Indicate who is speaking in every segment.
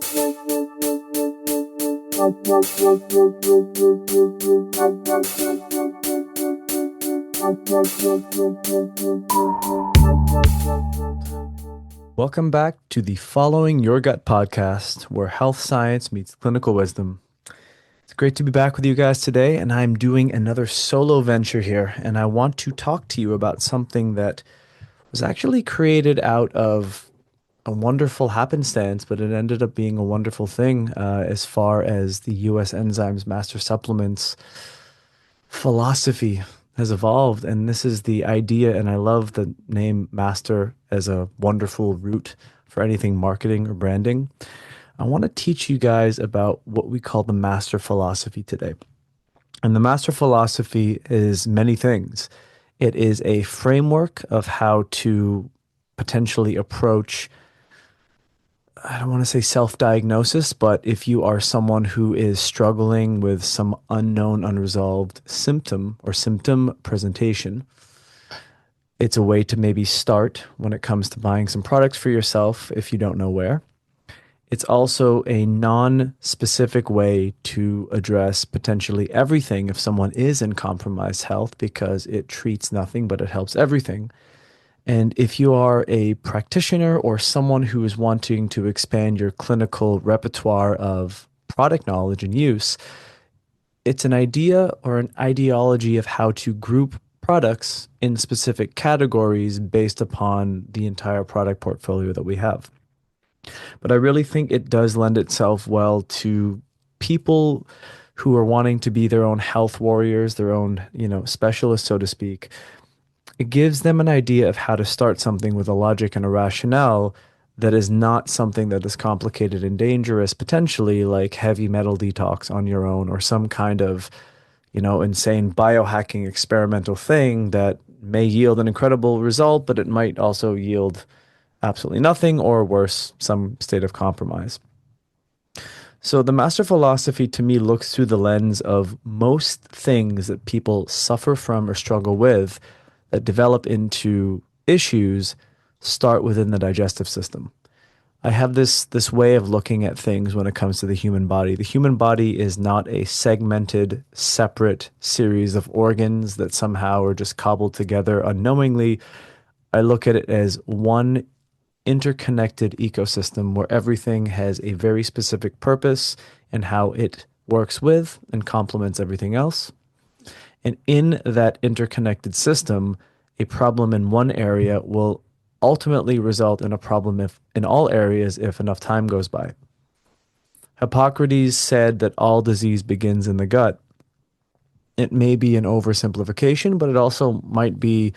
Speaker 1: Welcome back to the Following Your Gut podcast, where health science meets clinical wisdom. It's great to be back with you guys today, and I'm doing another solo venture here, and I want to talk to you about something that was actually created out of a wonderful happenstance, but it ended up being a wonderful thing as far as the US Enzymes Master supplements philosophy has evolved. And this is the idea, and I love the name Master as a wonderful root for anything marketing or branding. I want to teach you guys about what we call the Master philosophy today. And the Master philosophy is many things. It is a framework of how to potentially approach, I don't want to say self-diagnosis, but if you are someone who is struggling with some unknown, unresolved symptom or symptom presentation, it's a way to maybe start when it comes to buying some products for yourself if you don't know where. It's also a non-specific way to address potentially everything if someone is in compromised health, because it treats nothing, but it helps everything. And if you are a practitioner or someone who is wanting to expand your clinical repertoire of product knowledge and use, it's an idea or an ideology of how to group products in specific categories based upon the entire product portfolio that we have. But I really think it does lend itself well to people who are wanting to be their own health warriors, their own, specialists, so to speak. It gives them an idea of how to start something with a logic and a rationale that is not something that is complicated and dangerous, potentially like heavy metal detox on your own, or some kind of, insane biohacking experimental thing that may yield an incredible result, but it might also yield absolutely nothing, or worse, some state of compromise. So the Master philosophy to me looks through the lens of most things that people suffer from or struggle with that develop into issues start within the digestive system. I have this way of looking at things when it comes to the human body. The human body is not a segmented, separate series of organs that somehow are just cobbled together unknowingly. I look at it as one interconnected ecosystem where everything has a very specific purpose and how it works with and complements everything else. And in that interconnected system, a problem in one area will ultimately result in a problem in all areas if enough time goes by. Hippocrates said that all disease begins in the gut. It may be an oversimplification, but it also might be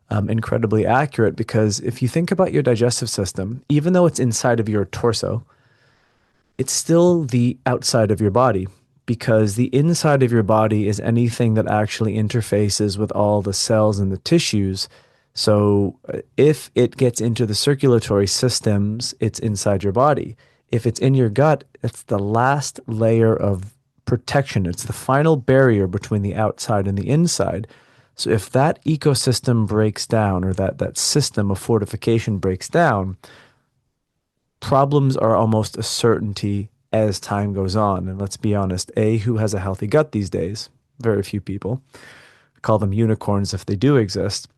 Speaker 1: incredibly accurate, because if you think about your digestive system, even though it's inside of your torso, it's still the outside of your body, because the inside of your body is anything that actually interfaces with all the cells and the tissues. So if it gets into the circulatory systems, it's inside your body. If it's in your gut, it's the last layer of protection. It's the final barrier between the outside and the inside. So if that ecosystem breaks down, or that system of fortification breaks down, problems are almost a certainty as time goes on. And let's be honest, who has a healthy gut these days? Very few people. I call them unicorns if they do exist.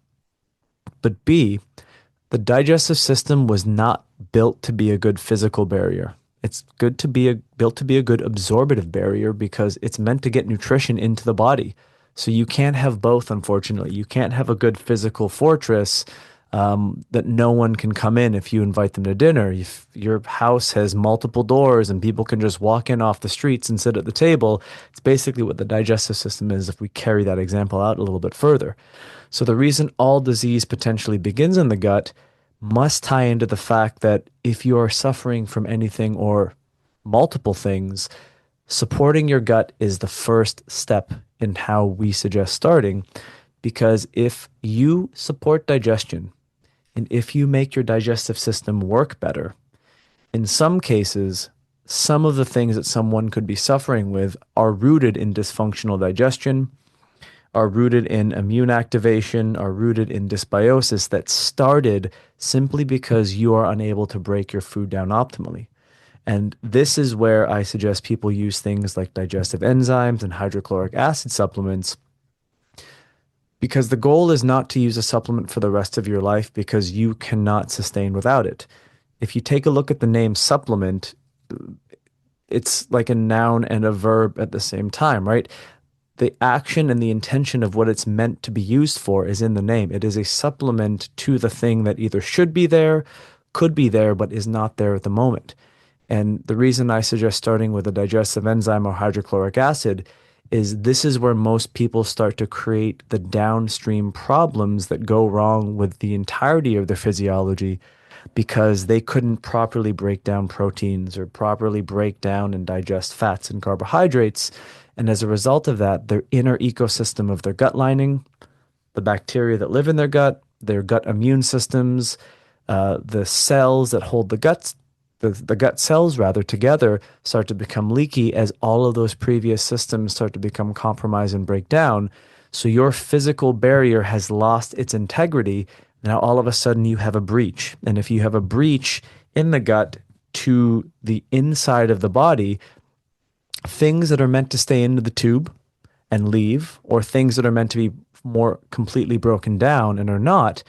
Speaker 1: But B, the digestive system was not built to be a good physical barrier. It's built to be a good absorptive barrier, because it's meant to get nutrition into the body. So you can't have both, unfortunately. You can't have a good physical fortress that no one can come in if you invite them to dinner. If your house has multiple doors and people can just walk in off the streets and sit at the table, it's basically what the digestive system is if we carry that example out a little bit further. So the reason all disease potentially begins in the gut must tie into the fact that if you are suffering from anything or multiple things, supporting your gut is the first step in how we suggest starting. Because if you support digestion, and if you make your digestive system work better, in some cases, some of the things that someone could be suffering with are rooted in dysfunctional digestion, are rooted in immune activation, are rooted in dysbiosis that started simply because you are unable to break your food down optimally. And this is where I suggest people use things like digestive enzymes and hydrochloric acid supplements, because the goal is not to use a supplement for the rest of your life because you cannot sustain without it. If you take a look at the name supplement, it's like a noun and a verb at the same time, right? The action and the intention of what it's meant to be used for is in the name. It is a supplement to the thing that either should be there, could be there, but is not there at the moment. And the reason I suggest starting with a digestive enzyme or hydrochloric acid is this is where most people start to create the downstream problems that go wrong with the entirety of their physiology because they couldn't properly break down proteins or properly break down and digest fats and carbohydrates. And as a result of that, their inner ecosystem of their gut lining, the bacteria that live in their gut immune systems, the cells that hold the gut cells rather together start to become leaky as all of those previous systems start to become compromised and break down. So your physical barrier has lost its integrity. Now all of a sudden you have a breach. And if you have a breach in the gut to the inside of the body, things that are meant to stay into the tube and leave, or things that are meant to be more completely broken down and are not,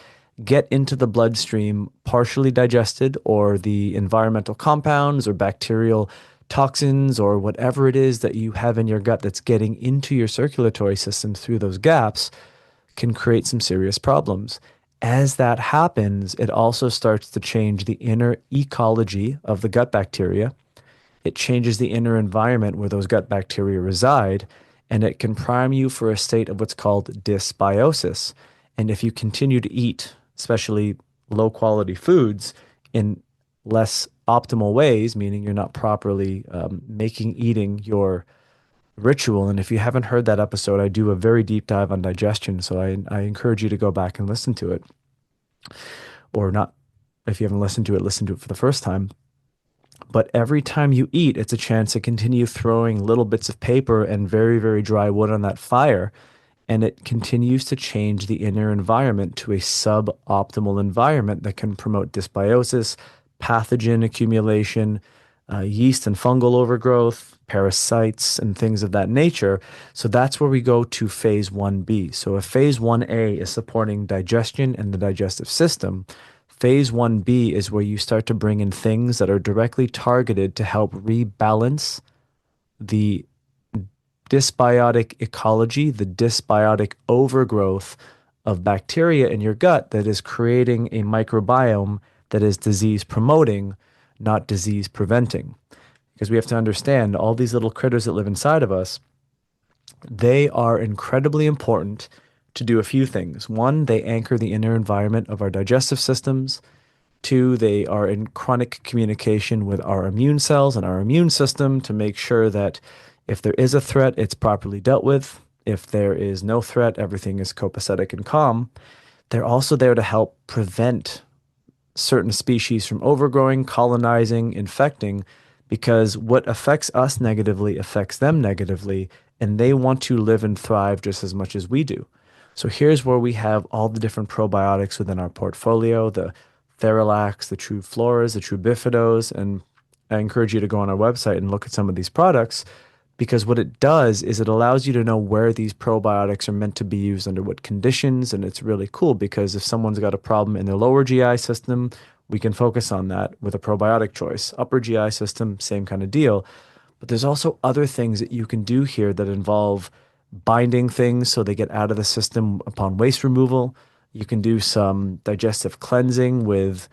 Speaker 1: get into the bloodstream partially digested, or the environmental compounds or bacterial toxins or whatever it is that you have in your gut that's getting into your circulatory system through those gaps can create some serious problems. As that happens, it also starts to change the inner ecology of the gut bacteria. It changes the inner environment where those gut bacteria reside, and it can prime you for a state of what's called dysbiosis. And if you continue to eat, especially low quality foods, in less optimal ways, meaning you're not properly making eating your ritual. And if you haven't heard that episode, I do a very deep dive on digestion. So I encourage you to go back and listen to it. Or not, if you haven't listened to it, listen to it for the first time. But every time you eat, it's a chance to continue throwing little bits of paper and very, very dry wood on that fire. And it continues to change the inner environment to a suboptimal environment that can promote dysbiosis, pathogen accumulation, yeast and fungal overgrowth, parasites, and things of that nature. So that's where we go to phase 1B. So if phase 1A is supporting digestion and the digestive system, phase 1B is where you start to bring in things that are directly targeted to help rebalance the dysbiotic ecology, the dysbiotic overgrowth of bacteria in your gut that is creating a microbiome that is disease promoting, not disease preventing. Because we have to understand all these little critters that live inside of us, they are incredibly important to do a few things. One, they anchor the inner environment of our digestive systems. Two, they are in chronic communication with our immune cells and our immune system to make sure that if there is a threat, it's properly dealt with. If there is no threat, everything is copacetic and calm. They're also there to help prevent certain species from overgrowing, colonizing, infecting, because what affects us negatively affects them negatively, and they want to live and thrive just as much as we do. So here's where we have all the different probiotics within our portfolio, the Theralax, the True Floras, the True Bifidos, and I encourage you to go on our website and look at some of these products, because what it does is it allows you to know where these probiotics are meant to be used under what conditions. And it's really cool because if someone's got a problem in their lower GI system, we can focus on that with a probiotic choice. Upper GI system, same kind of deal. But there's also other things that you can do here that involve binding things so they get out of the system upon waste removal. You can do some digestive cleansing with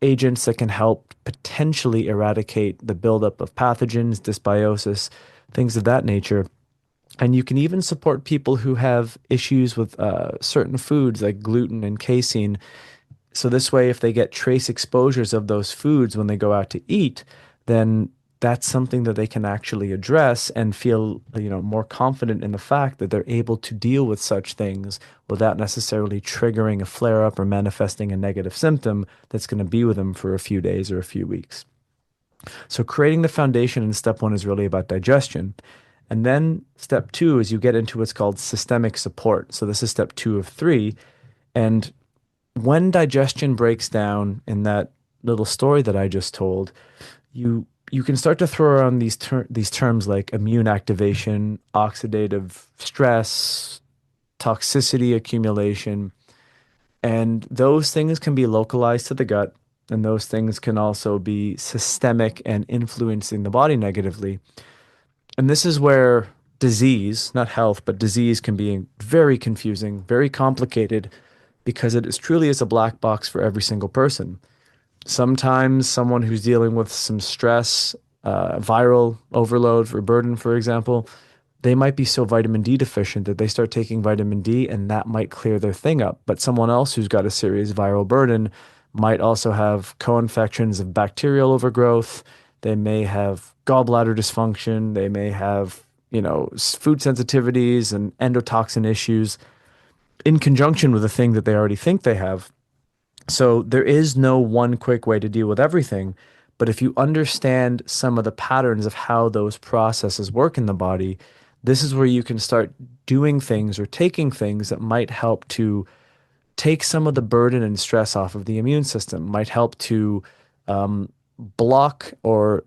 Speaker 1: agents that can help potentially eradicate the buildup of pathogens, dysbiosis, things of that nature. And you can even support people who have issues with certain foods like gluten and casein. So this way, if they get trace exposures of those foods when they go out to eat, then that's something that they can actually address and feel, more confident in the fact that they're able to deal with such things without necessarily triggering a flare up or manifesting a negative symptom that's going to be with them for a few days or a few weeks. So creating the foundation in step one is really about digestion. And then step two is you get into what's called systemic support. So this is step two of three. And when digestion breaks down in that little story that I just told, you can start to throw around these terms like immune activation, oxidative stress, toxicity accumulation, and those things can be localized to the gut, and those things can also be systemic and influencing the body negatively. And this is where disease, not health, but disease can be very confusing, very complicated, because it is truly is a black box for every single person. Sometimes someone who's dealing with some stress, viral overload or burden, for example, they might be so vitamin D deficient that they start taking vitamin D and that might clear their thing up. But someone else who's got a serious viral burden might also have co-infections of bacterial overgrowth. They may have gallbladder dysfunction. They may have, food sensitivities and endotoxin issues in conjunction with the thing that they already think they have. So there is no one quick way to deal with everything. But if you understand some of the patterns of how those processes work in the body, this is where you can start doing things or taking things that might help to take some of the burden and stress off of the immune system, might help to block or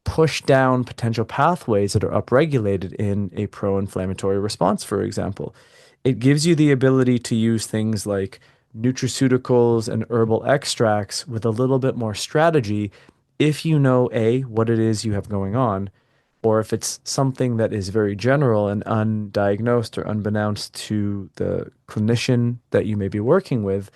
Speaker 1: push down potential pathways that are upregulated in a pro-inflammatory response, for example. It gives you the ability to use things like nutraceuticals and herbal extracts with a little bit more strategy if you know A, what it is you have going on, or if it's something that is very general and undiagnosed or unbeknownst to the clinician that you may be working with.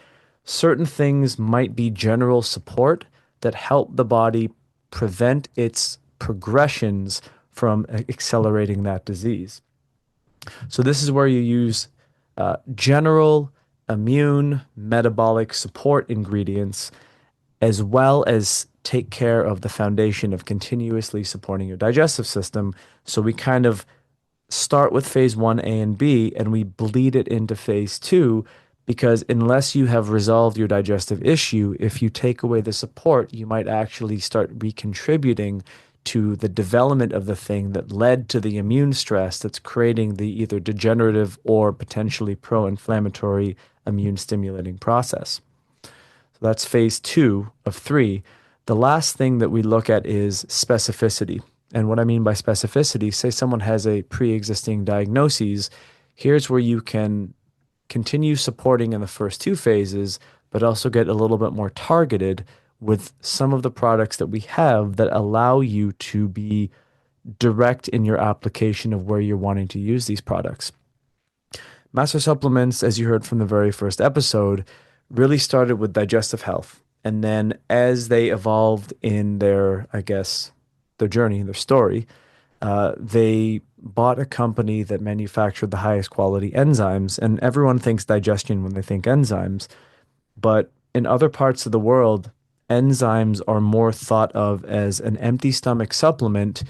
Speaker 1: Certain things might be general support that help the body prevent its progressions from accelerating that disease. So, this is where you use general immune metabolic support ingredients as well as take care of the foundation of continuously supporting your digestive system. So, we kind of start with phase 1A and B and we bleed it into phase 2 because unless you have resolved your digestive issue, if you take away the support, you might actually start recontributing to the development of the thing that led to the immune stress that's creating the either degenerative or potentially pro-inflammatory immune stimulating process. So that's phase 2 of 3. The last thing that we look at is specificity. And what I mean by specificity, say someone has a pre-existing diagnosis, here's where you can continue supporting in the first 2 phases, but also get a little bit more targeted with some of the products that we have that allow you to be direct in your application of where you're wanting to use these products. Master Supplements, as you heard from the very first episode, really started with digestive health. And then as they evolved in their, I guess, their journey, their story, they bought a company that manufactured the highest quality enzymes. And everyone thinks digestion when they think enzymes. But in other parts of the world, enzymes are more thought of as an empty stomach supplement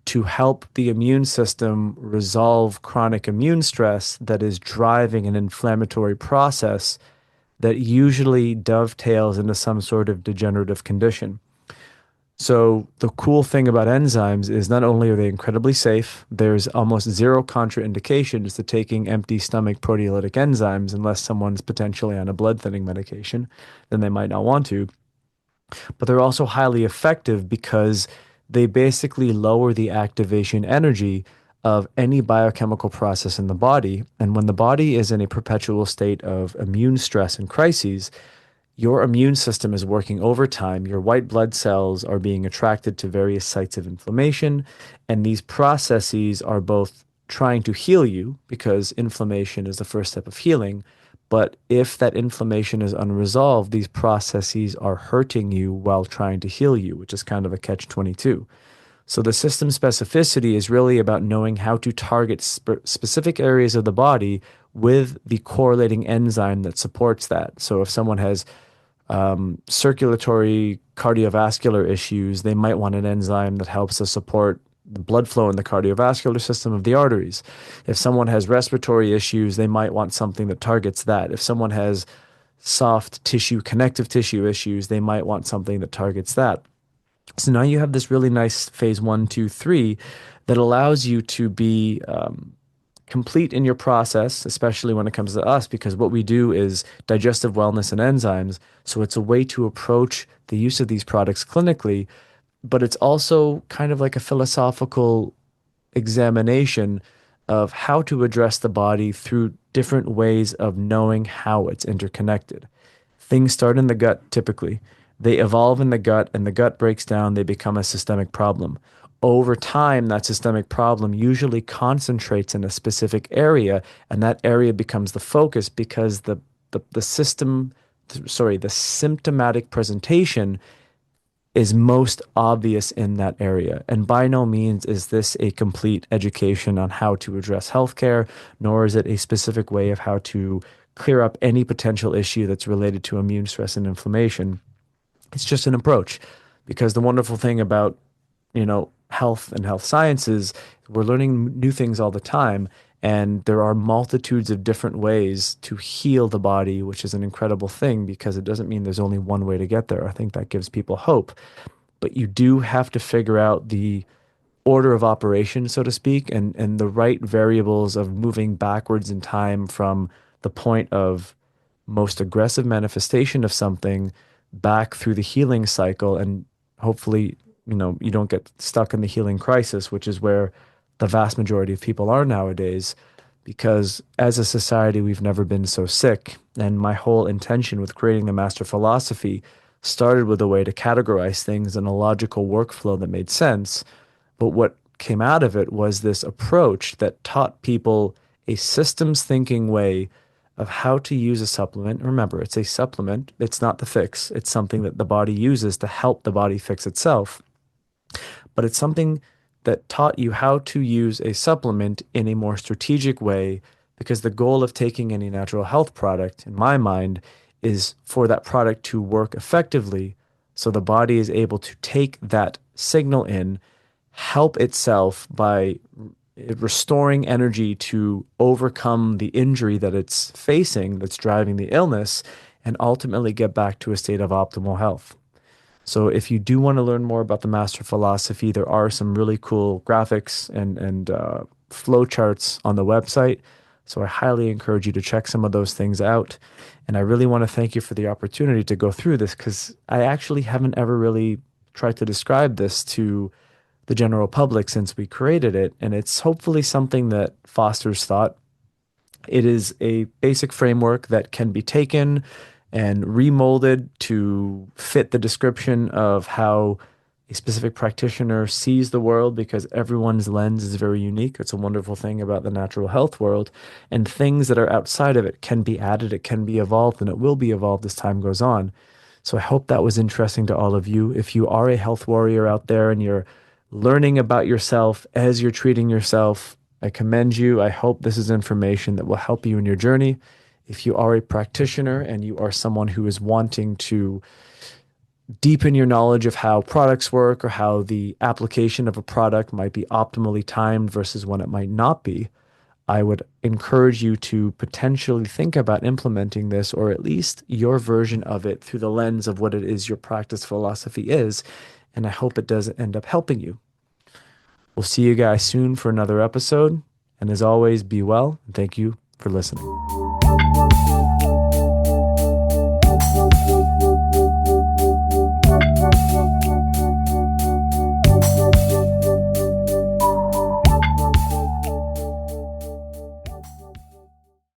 Speaker 1: to help the immune system resolve chronic immune stress that is driving an inflammatory process that usually dovetails into some sort of degenerative condition. So the cool thing about enzymes is not only are they incredibly safe, there's almost zero contraindications to taking empty stomach proteolytic enzymes unless someone's potentially on a blood thinning medication, then they might not want to. But they're also highly effective because they basically lower the activation energy of any biochemical process in the body. And when the body is in a perpetual state of immune stress and crises, your immune system is working overtime. Your white blood cells are being attracted to various sites of inflammation. And these processes are both trying to heal you because inflammation is the first step of healing. But if that inflammation is unresolved, these processes are hurting you while trying to heal you, which is kind of a catch-22. So the system specificity is really about knowing how to target specific areas of the body with the correlating enzyme that supports that. So if someone has circulatory cardiovascular issues, they might want an enzyme that helps to support the blood flow in the cardiovascular system of the arteries. If someone has respiratory issues, they might want something that targets that. If someone has soft tissue, connective tissue issues, they might want something that targets that. So now you have this really nice phase 1, 2, 3 that allows you to be complete in your process, especially when it comes to us, because what we do is digestive wellness and enzymes. So it's a way to approach the use of these products clinically, but it's also kind of like a philosophical examination of how to address the body through different ways of knowing how it's interconnected. Things start in the gut typically. They evolve in the gut, and the gut breaks down, they become a systemic problem. Over time, that systemic problem usually concentrates in a specific area, and that area becomes the focus because the system, sorry, the symptomatic presentation is most obvious in that area. And by no means is this a complete education on how to address healthcare, nor is it a specific way of how to clear up any potential issue that's related to immune stress and inflammation. It's just an approach. Because the wonderful thing about, health and health sciences, we're learning new things all the time. And there are multitudes of different ways to heal the body, which is an incredible thing because it doesn't mean there's only one way to get there. I think that gives people hope. But you do have to figure out the order of operation, so to speak, and the right variables of moving backwards in time from the point of most aggressive manifestation of something back through the healing cycle. And hopefully, you don't get stuck in the healing crisis, which is where the vast majority of people are nowadays. Because as a society, we've never been so sick. And my whole intention with creating the master philosophy started with a way to categorize things in a logical workflow that made sense. But what came out of it was this approach that taught people a systems thinking way of how to use a supplement. Remember, it's a supplement, it's not the fix. It's something that the body uses to help the body fix itself. But it's something that taught you how to use a supplement in a more strategic way, because the goal of taking any natural health product, in my mind, is for that product to work effectively so the body is able to take that signal in, help itself by restoring energy to overcome the injury that it's facing that's driving the illness, and ultimately get back to a state of optimal health. So if you do want to learn more about the master philosophy, there are some really cool graphics and flow charts on the website. So I highly encourage you to check some of those things out. And I really want to thank you for the opportunity to go through this, because I actually haven't ever really tried to describe this to the general public since we created it. And it's hopefully something that fosters thought. It is a basic framework that can be taken and remolded to fit the description of how a specific practitioner sees the world, because everyone's lens is very unique. It's a wonderful thing about the natural health world. And things that are outside of it can be added, it can be evolved, and it will be evolved as time goes on. So I hope that was interesting to all of you. If you are a health warrior out there and you're learning about yourself as you're treating yourself, I commend you. I hope this is information that will help you in your journey. If you are a practitioner and you are someone who is wanting to deepen your knowledge of how products work or how the application of a product might be optimally timed versus when it might not be, I would encourage you to potentially think about implementing this, or at least your version of it, through the lens of what it is your practice philosophy is. And I hope it does end up helping you. We'll see you guys soon for another episode. And as always, be well. And thank you for listening.